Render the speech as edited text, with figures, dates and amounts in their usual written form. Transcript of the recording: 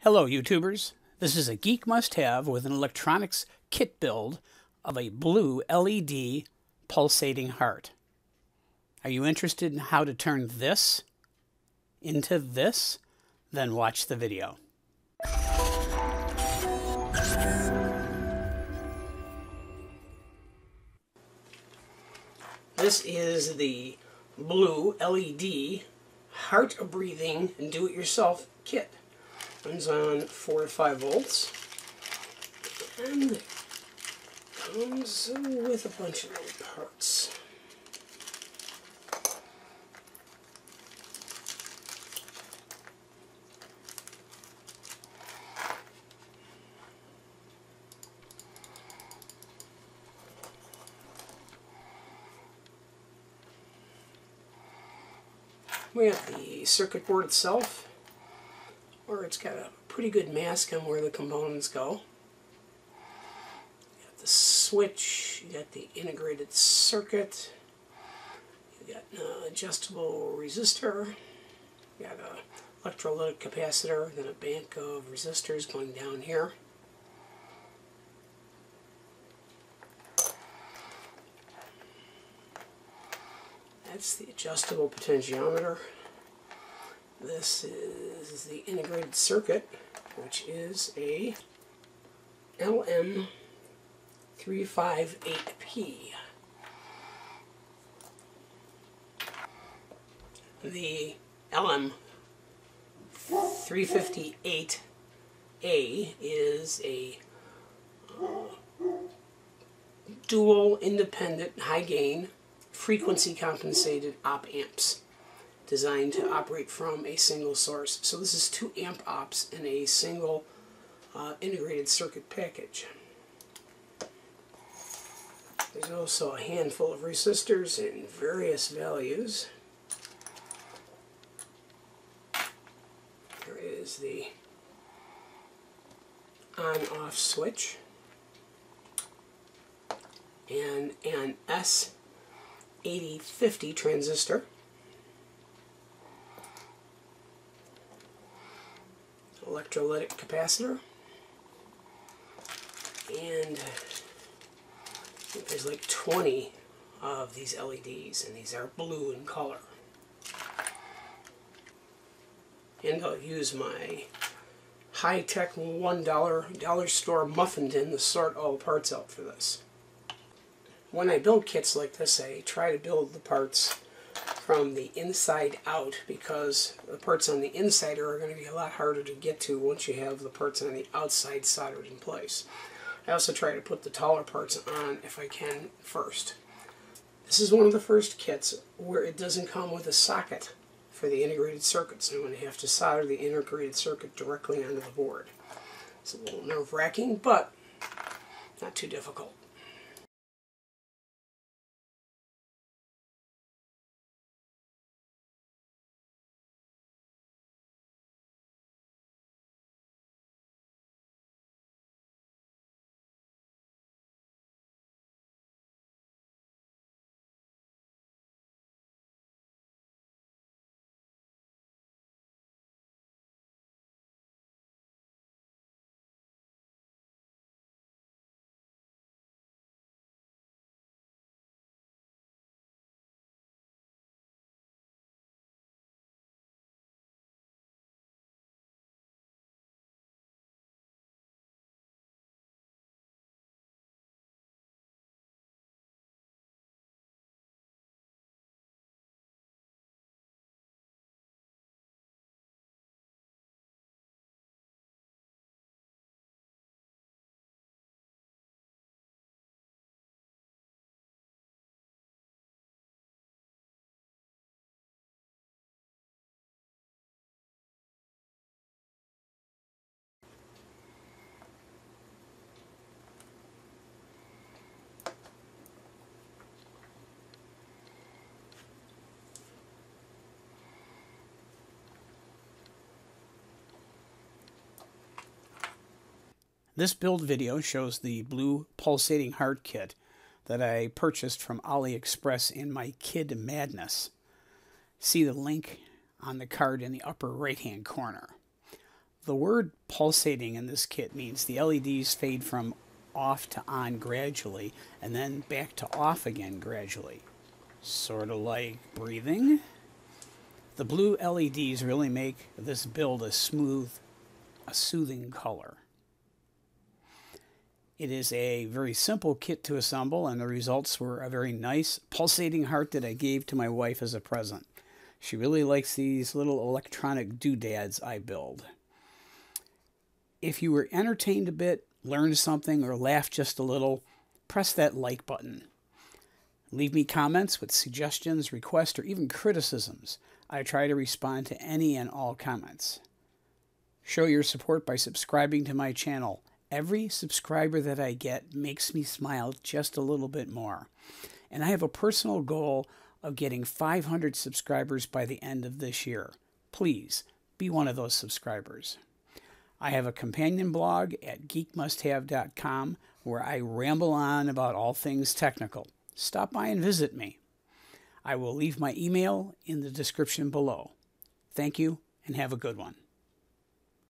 Hello YouTubers, this is a geek must-have with an electronics kit build of a blue LED pulsating heart. Are you interested in how to turn this into this? Then watch the video. This is the blue LED heart-breathing do-it-yourself kit. Runs on 4 to 5 volts and comes with a bunch of little parts. We have the circuit board itself, where it's got a pretty good mask on where the components go. You got the switch, you got the integrated circuit, you got an adjustable resistor, you got an electrolytic capacitor, then a bank of resistors going down here. That's the adjustable potentiometer. This is the integrated circuit, which is a LM358P. The LM358A is a dual independent high gain frequency compensated op amps, designed to operate from a single source. So this is 2 amp ops in a single integrated circuit package. There's also a handful of resistors in various values. There is the on-off switch and an S8050 transistor. Electrolytic capacitor, and I think there's like 20 of these LEDs, and these are blue in color. And I'll use my high-tech $1 dollar store muffin tin to sort all the parts out for this. When I build kits like this, I try to build the parts from the inside out, because the parts on the inside are going to be a lot harder to get to once you have the parts on the outside soldered in place. I also try to put the taller parts on if I can first. This is one of the first kits where it doesn't come with a socket for the integrated circuit, so I'm going to have to solder the integrated circuit directly onto the board. It's a little nerve-wracking, but not too difficult. This build video shows the blue pulsating heart kit that I purchased from AliExpress in my kid madness. See the link on the card in the upper right hand corner. The word pulsating in this kit means the LEDs fade from off to on gradually and then back to off again gradually. Sort of like breathing. The blue LEDs really make this build a soothing color. It is a very simple kit to assemble, and the results were a very nice pulsating heart that I gave to my wife as a present. She really likes these little electronic doodads I build. If you were entertained a bit, learned something, or laughed just a little, press that like button. Leave me comments with suggestions, requests, or even criticisms. I try to respond to any and all comments. Show your support by subscribing to my channel. Every subscriber that I get makes me smile just a little bit more. And I have a personal goal of getting 500 subscribers by the end of this year. Please be one of those subscribers. I have a companion blog at geekmusthave.com where I ramble on about all things technical. Stop by and visit me. I will leave my email in the description below. Thank you and have a good one.